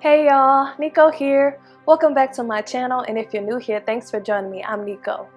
Hey y'all, Nico here. Welcome back to my channel, and if you're new here, thanks for joining me. I'm Nico.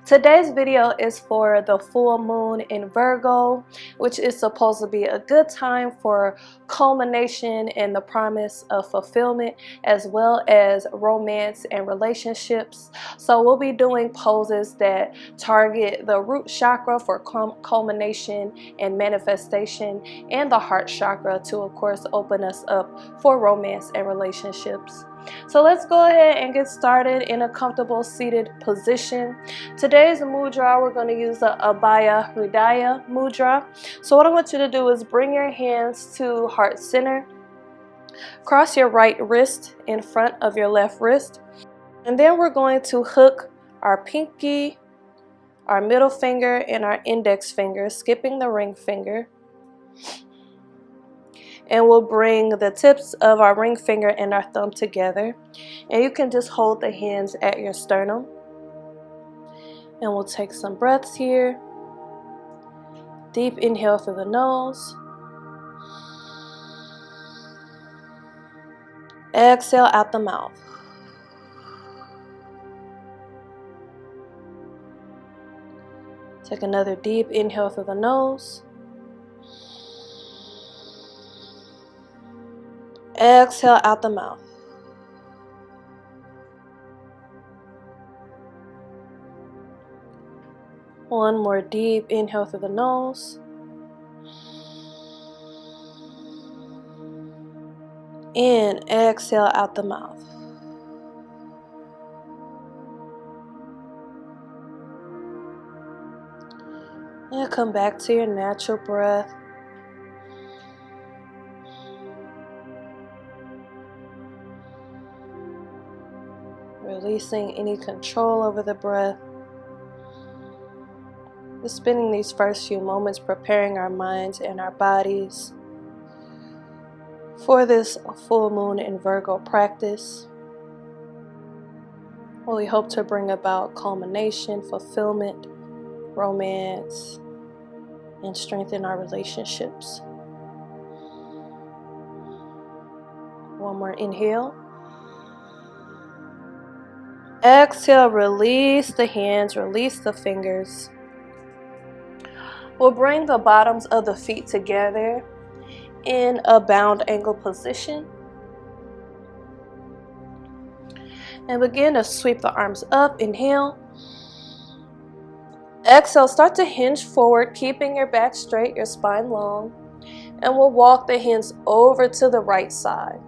Today's video is for the full moon in Virgo, which is supposed to be a good time for culmination and the promise of fulfillment, as well as romance and relationships. So we'll be doing poses that target the root chakra for culmination and manifestation, and the heart chakra to, of course, open us up for romance and relationships. So let's go ahead and get started in a comfortable seated position. Today's mudra, we're going to use the Abhaya Hridaya mudra. So what I want you to do is bring your hands to heart center. Cross your right wrist in front of your left wrist. And then we're going to hook our pinky, our middle finger, and our index finger, skipping the ring finger. And we'll bring the tips of our ring finger and our thumb together. And you can just hold the hands at your sternum. And we'll take some breaths here. Deep inhale through the nose. Exhale out the mouth. Take another deep inhale through the nose. Exhale out the mouth. One more deep inhale through the nose. And exhale out the mouth. And come back to your natural breath. Releasing any control over the breath. Just spending these first few moments preparing our minds and our bodies for this full moon in Virgo practice, where we hope to bring about culmination, fulfillment, romance, and strengthen our relationships. One more inhale. Exhale, release the hands, release the fingers. We'll bring the bottoms of the feet together in a bound angle position. And begin to sweep the arms up. Inhale. Exhale, start to hinge forward, keeping your back straight, your spine long. And we'll walk the hands over to the right side.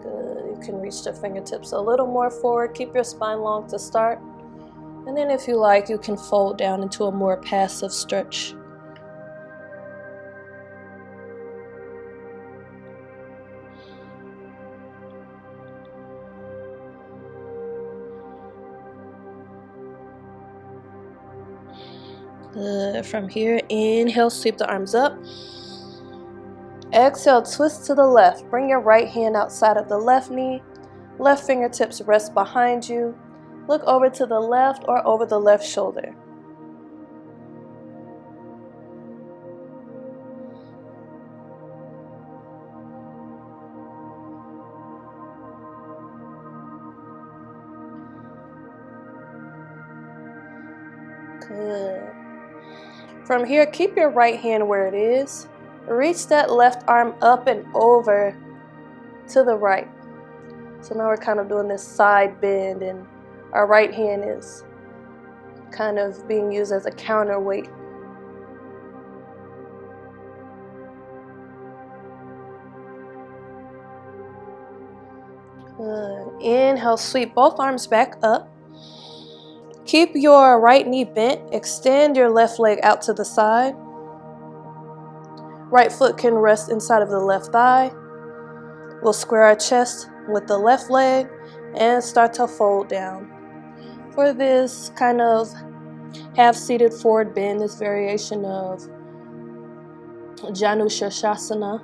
Good. You can reach the fingertips a little more forward. Keep your spine long to start. And then if you like, you can fold down into a more passive stretch. Good. From here, inhale, sweep the arms up. Exhale, twist to the left. Bring your right hand outside of the left knee. Left fingertips rest behind you. Look over to the left or over the left shoulder. Good. From here, keep your right hand where it is. Reach that left arm up and over to the right. So now we're kind of doing this side bend, and our right hand is kind of being used as a counterweight. Good. Inhale, sweep both arms back up. Keep your right knee bent. Extend your left leg out to the side. Right foot can rest inside of the left thigh. We'll square our chest with the left leg and start to fold down. For this kind of half-seated forward bend, this variation of Janushasana.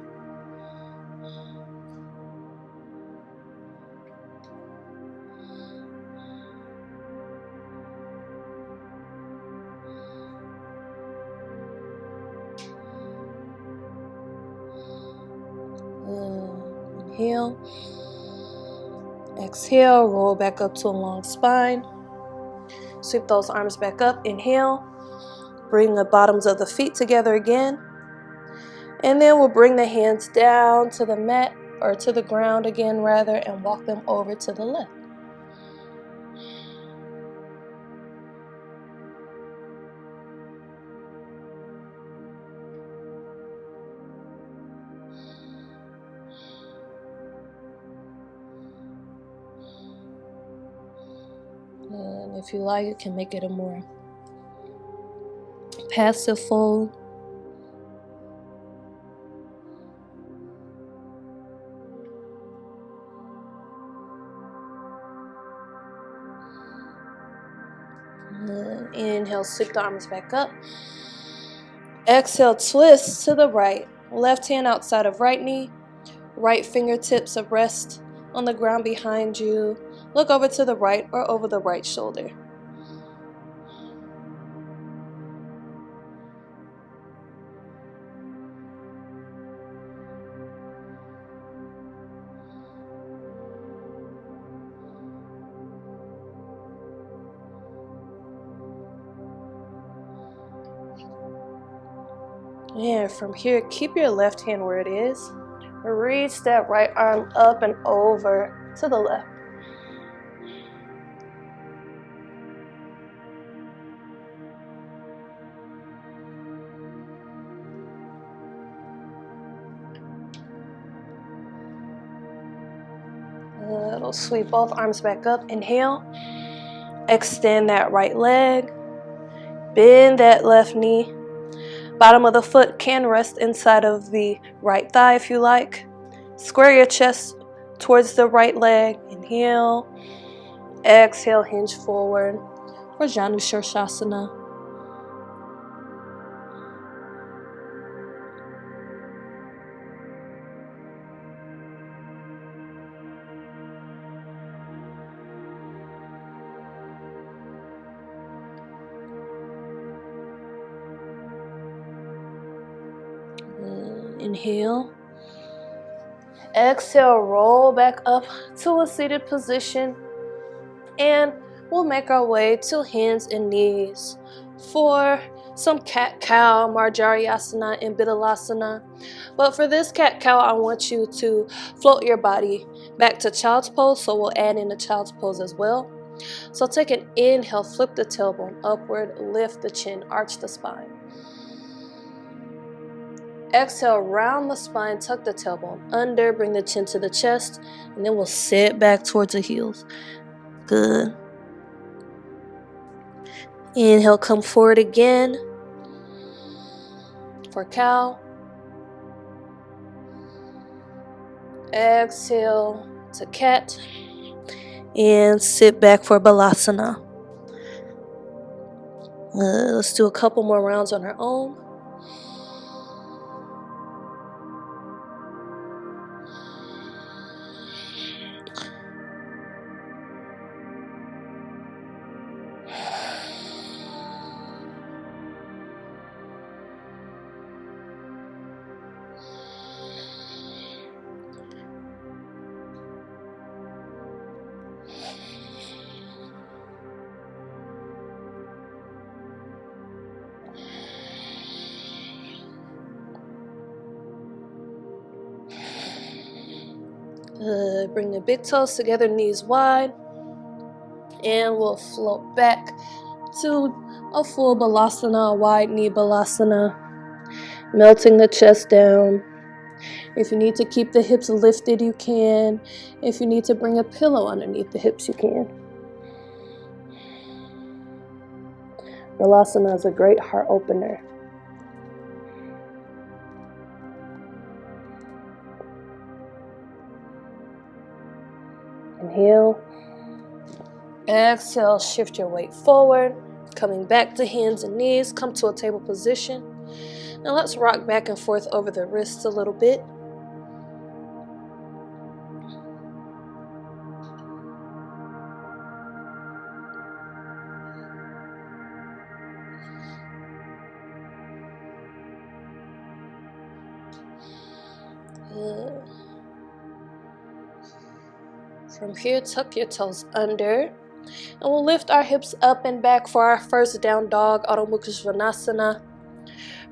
Inhale. Exhale, roll back up to a long spine. Sweep those arms back up. Inhale. Bring the bottoms of the feet together again. And then we'll bring the hands down to the mat, or to the ground again rather, and walk them over to the left. And if you like, you can make it a more passive fold. Inhale, sweep the arms back up. Exhale, twist to the right. Left hand outside of right knee. Right fingertips rest on the ground behind you. Look over to the right or over the right shoulder. And from here, keep your left hand where it is. Reach that right arm up and over to the left. It'll sweep both arms back up. Inhale. Extend that right leg. Bend that left knee. Bottom of the foot can rest inside of the right thigh if you like. Square your chest towards the right leg. Inhale. Exhale, hinge forward for Janu Shirshasana. Inhale. Exhale, roll back up to a seated position. And we'll make our way to hands and knees for some cat-cow, Marjariyasana, and Bidalasana. But for this cat-cow, I want you to float your body back to child's pose, so we'll add in the child's pose as well. So take an inhale, flip the tailbone upward, lift the chin, arch the spine. Exhale, round the spine, tuck the tailbone under, bring the chin to the chest, and then we'll sit back towards the heels. Good. Inhale, come forward again for cow. Exhale to cat. And sit back for Balasana. Let's do a couple more rounds on our own. Bring the big toes together, knees wide, and we'll float back to a full Balasana, wide knee Balasana, melting the chest down. If you need to keep the hips lifted, you can. If you need to bring a pillow underneath the hips, you can. Balasana is a great heart opener. Inhale. Exhale, shift your weight forward, coming back to hands and knees, come to a table position. Now let's rock back and forth over the wrists a little bit. Good. From here, tuck your toes under, and we'll lift our hips up and back for our first down dog, Adho Mukha Svanasana.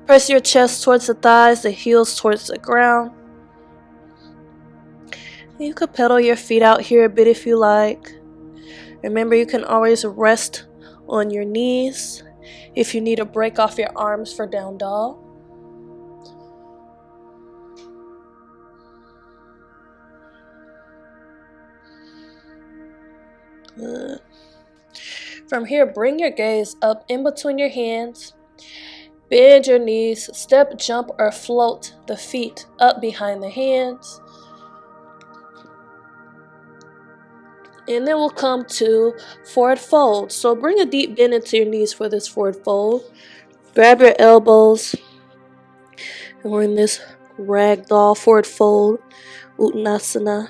Press your chest towards the thighs, the heels towards the ground. You could pedal your feet out here a bit if you like. Remember, you can always rest on your knees if you need a break off your arms for down dog. Good. From here, bring your gaze up in between your hands. Bend your knees, step, jump, or float the feet up behind the hands. And then we'll come to forward fold. So bring a deep bend into your knees for this forward fold. Grab your elbows. And we're in this ragdoll forward fold, Uttanasana.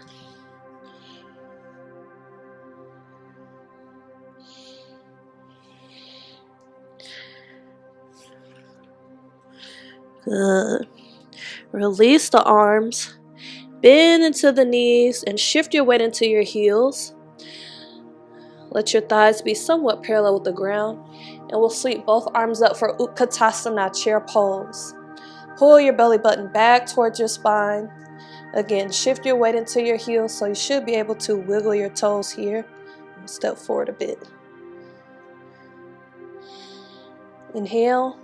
Good. Release the arms. Bend into the knees and shift your weight into your heels. Let your thighs be somewhat parallel with the ground. And we'll sweep both arms up for Utkatasana, chair pose. Pull your belly button back towards your spine. Again, shift your weight into your heels, so you should be able to wiggle your toes here. Step forward a bit. Inhale.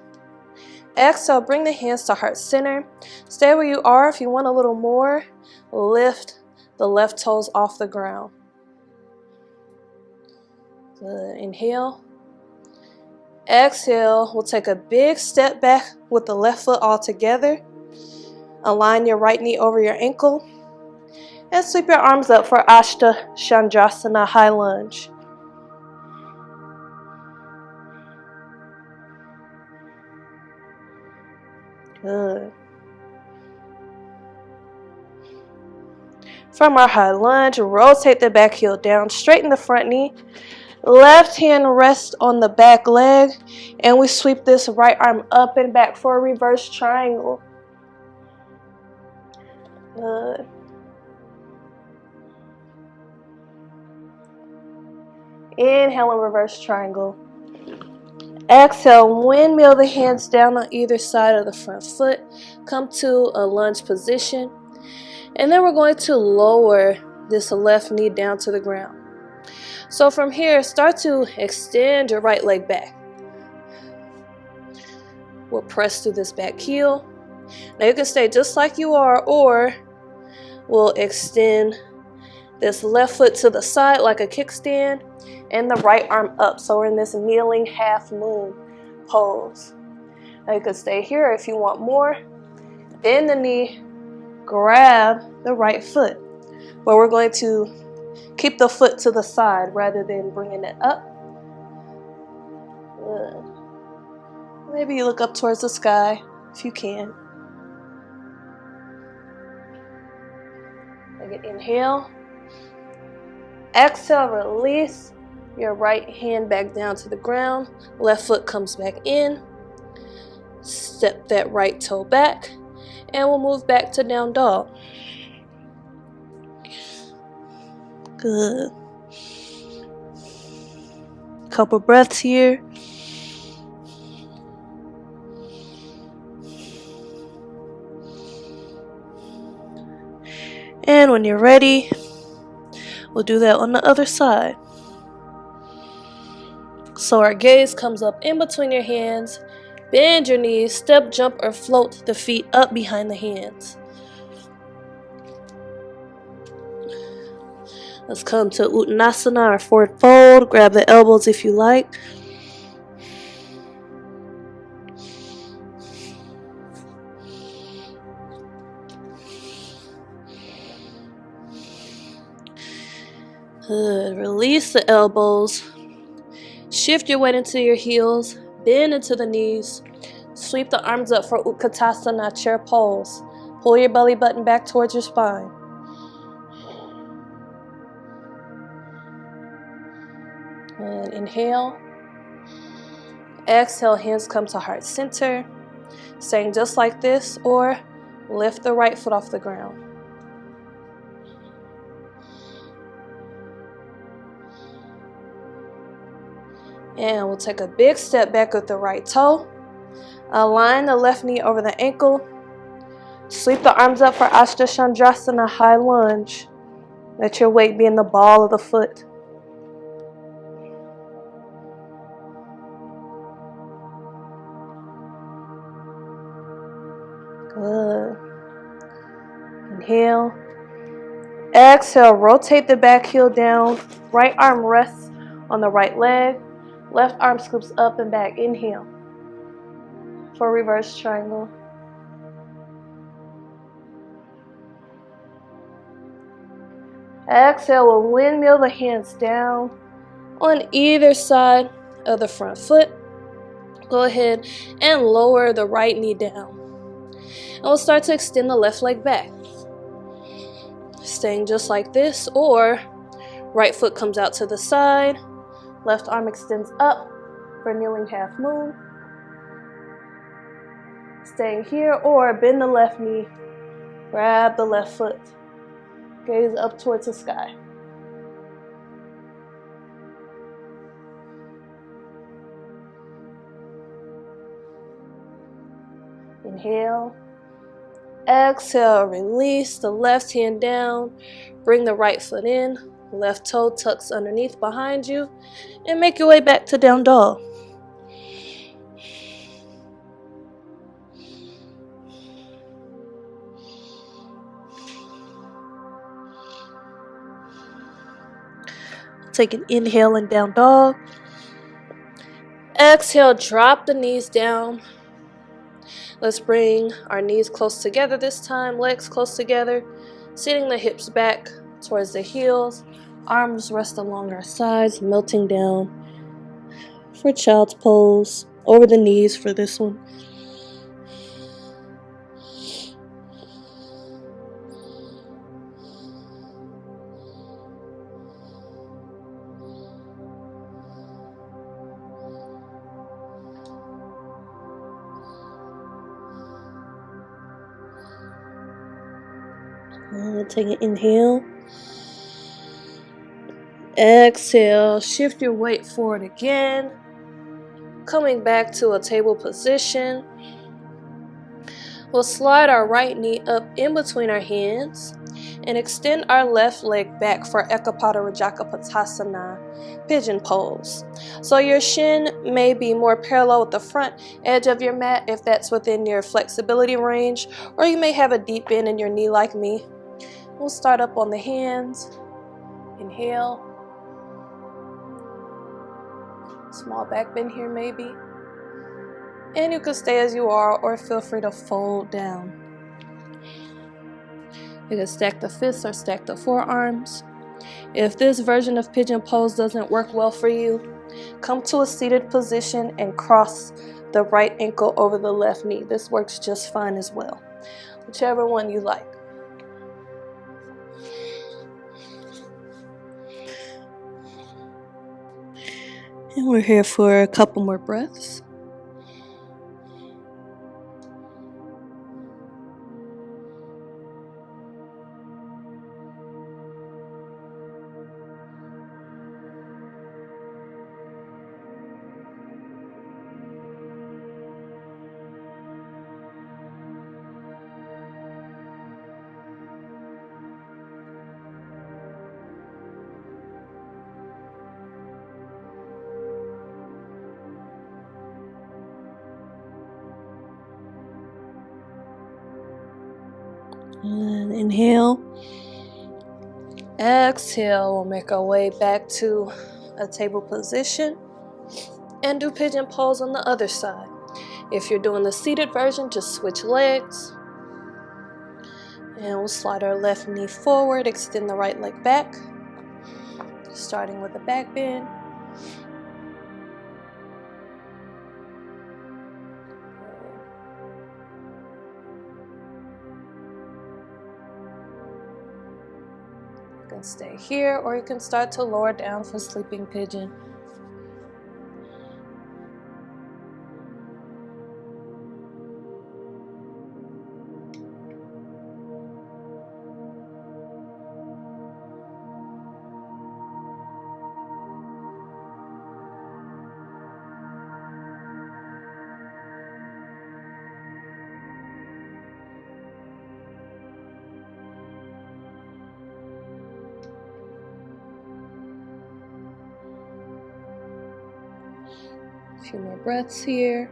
Exhale, bring the hands to heart center. Stay where you are. If you want a little more, lift the left toes off the ground. Good. Inhale. Exhale, we'll take a big step back with the left foot all together. Align your right knee over your ankle. And sweep your arms up for Ashta Chandrasana, high lunge. Good. From our high lunge, rotate the back heel down, straighten the front knee. Left hand rests on the back leg, and we sweep this right arm up and back for a reverse triangle. Good. Inhale and reverse triangle. Exhale, windmill the hands down on either side of the front foot. Come to a lunge position. And then we're going to lower this left knee down to the ground. So from here, start to extend your right leg back. We'll press through this back heel. Now you can stay just like you are, or we'll extend this left foot to the side like a kickstand and the right arm up. So we're in this kneeling half moon pose. Now you can stay here if you want more. Bend the knee, grab the right foot. But we're going to keep the foot to the side rather than bringing it up. Good. Maybe you look up towards the sky if you can. Again, inhale. Exhale, release your right hand back down to the ground. Left foot comes back in. Step that right toe back. And we'll move back to down dog. Good. Couple breaths here. And when you're ready, we'll do that on the other side. So our gaze comes up in between your hands. Bend your knees, step, jump, or float the feet up behind the hands. Let's come to Uttanasana, or forward fold. Grab the elbows if you like. Good. Release the elbows. Shift your weight into your heels. Bend into the knees. Sweep the arms up for Utkatasana, chair pose. Pull your belly button back towards your spine. And inhale. Exhale, hands come to heart center. Staying just like this, or lift the right foot off the ground. And we'll take a big step back with the right toe. Align the left knee over the ankle. Sweep the arms up for Ashtachandrasana, high lunge. Let your weight be in the ball of the foot. Good. Inhale. Exhale, rotate the back heel down. Right arm rests on the right leg. Left arm scoops up and back. Inhale for reverse triangle. Exhale, we'll windmill the hands down on either side of the front foot. Go ahead and lower the right knee down. And we'll start to extend the left leg back. Staying just like this, or right foot comes out to the side. Left arm extends up for kneeling half moon. Staying here, or bend the left knee. Grab the left foot. Gaze up towards the sky. Inhale. Exhale, release the left hand down. Bring the right foot in. Left toe tucks underneath behind you. And make your way back to down dog. Take an inhale and down dog. Exhale, drop the knees down. Let's bring our knees close together this time, legs close together, sitting the hips back towards the heels. Arms rest along our sides, melting down for child's pose. Over the knees for this one. Take an inhale. Exhale, shift your weight forward again. Coming back to a table position. We'll slide our right knee up in between our hands and extend our left leg back for Ekapada Rajaka Patasana, Pigeon Pose. So your shin may be more parallel with the front edge of your mat if that's within your flexibility range, or you may have a deep bend in your knee like me. We'll start up on the hands. Inhale. Small back bend here maybe. And you can stay as you are, or feel free to fold down. You can stack the fists or stack the forearms. If this version of Pigeon Pose doesn't work well for you, come to a seated position and cross the right ankle over the left knee. This works just fine as well. Whichever one you like. And we're here for a couple more breaths. And inhale. Exhale. We'll make our way back to a table position and do Pigeon Pose on the other side. If you're doing the seated version, just switch legs. And we'll slide our left knee forward, extend the right leg back, starting with a back bend. You can stay here, or you can start to lower down for sleeping pigeon. A few more breaths here.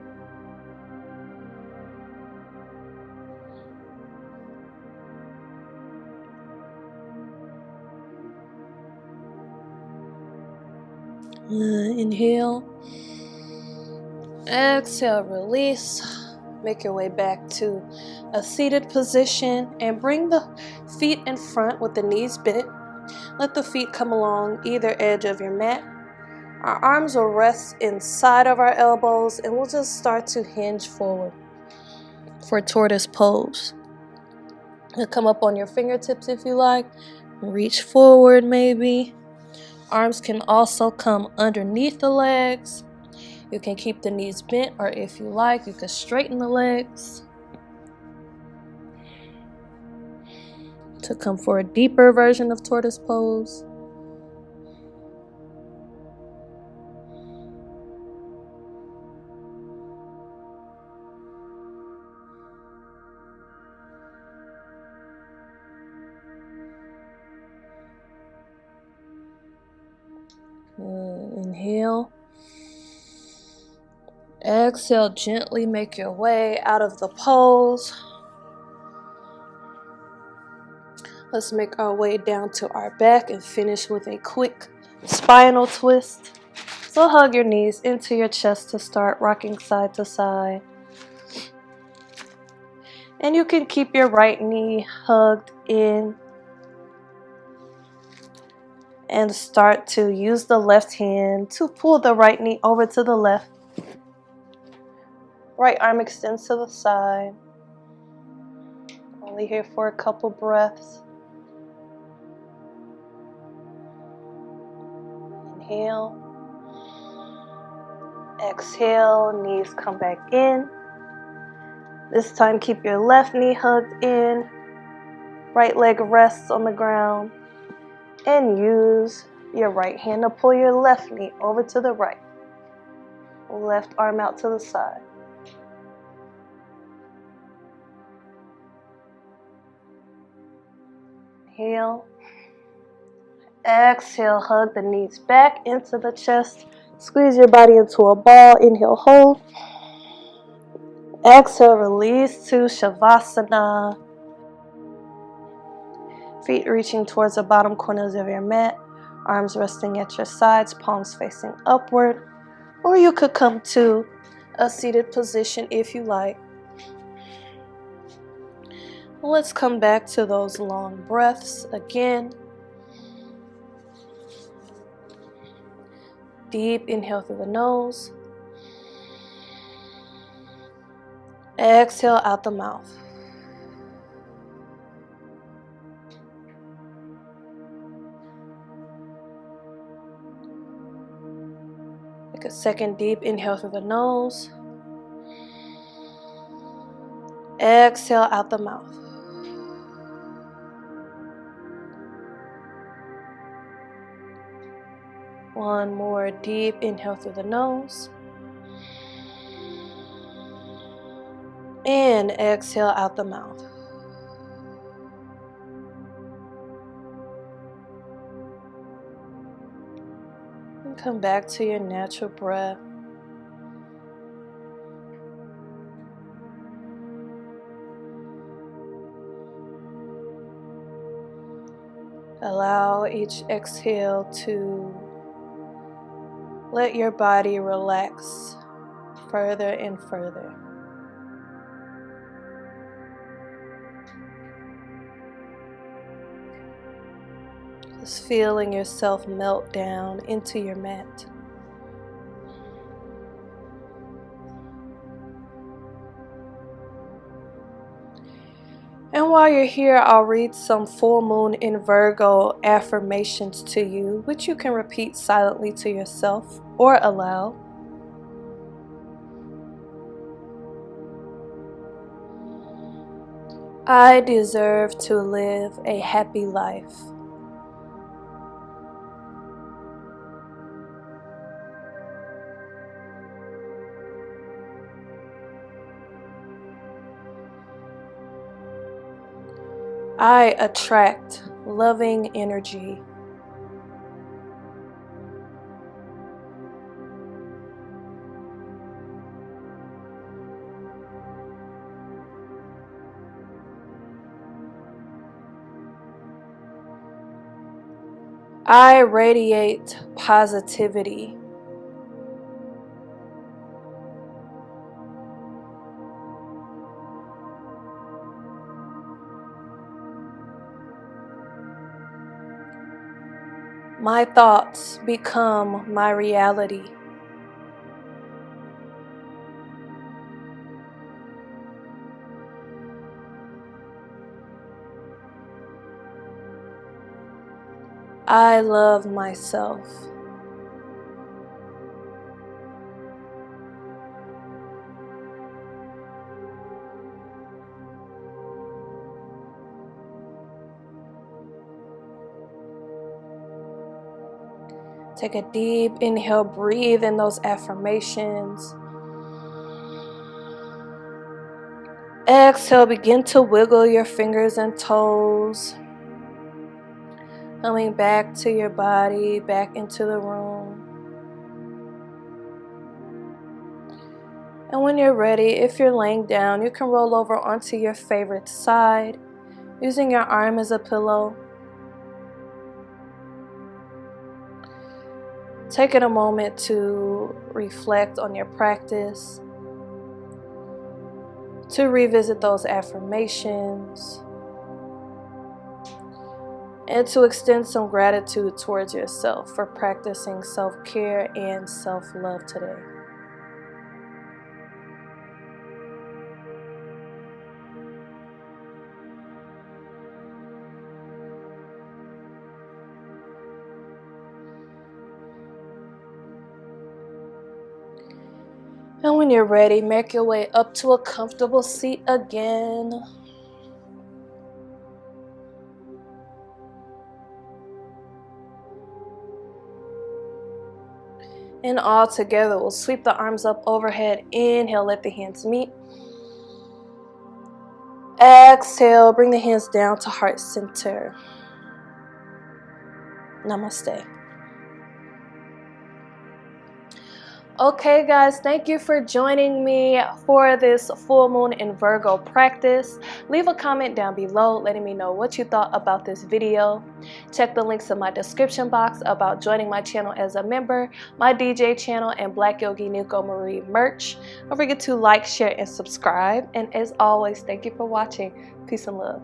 Inhale. Exhale, release. Make your way back to a seated position and bring the feet in front with the knees bent. Let the feet come along either edge of your mat. Our arms will rest inside of our elbows and we'll just start to hinge forward for tortoise pose. You'll come up on your fingertips if you like. Reach forward maybe. Arms can also come underneath the legs. You can keep the knees bent, or if you like, you can straighten the legs to come for a deeper version of tortoise pose. Inhale. Exhale, gently make your way out of the pose. Let's make our way down to our back and finish with a quick spinal twist. So hug your knees into your chest to start rocking side to side. And you can keep your right knee hugged in and start to use the left hand to pull the right knee over to the left. Right arm extends to the side. Only here for a couple breaths. Inhale. Exhale, knees come back in. This time keep your left knee hugged in. Right leg rests on the ground. And use your right hand to pull your left knee over to the right. Left arm out to the side. Inhale. Exhale, hug the knees back into the chest. Squeeze your body into a ball. Inhale, hold. Exhale, release to Shavasana. Feet reaching towards the bottom corners of your mat. Arms resting at your sides, palms facing upward. Or you could come to a seated position if you like. Let's come back to those long breaths again. Deep inhale through the nose. Exhale out the mouth. Take a second deep inhale through the nose. Exhale out the mouth. One more deep inhale through the nose. And exhale out the mouth. And come back to your natural breath. Allow each exhale to let your body relax further and further. Just feeling yourself melt down into your mat. And while you're here, I'll read some full moon in Virgo affirmations to you, which you can repeat silently to yourself or aloud. I deserve to live a happy life. I attract loving energy. I radiate positivity. My thoughts become my reality. I love myself. Take a deep inhale, breathe in those affirmations. Exhale, begin to wiggle your fingers and toes. Coming back to your body, back into the room. And when you're ready, if you're laying down, you can roll over onto your favorite side, using your arm as a pillow. Taking a moment to reflect on your practice, to revisit those affirmations, and to extend some gratitude towards yourself for practicing self-care and self-love today. And when you're ready, make your way up to a comfortable seat again. And all together, we'll sweep the arms up overhead. Inhale, let the hands meet. Exhale, bring the hands down to heart center. Namaste. Okay guys, thank you for joining me for this full moon in Virgo practice. Leave a comment down below letting me know what you thought about this video. Check the links in my description box about joining my channel as a member, my DJ channel, and Black Yogi Nico Marie merch. Don't forget to like, share, and subscribe. And as always, thank you for watching. Peace and love.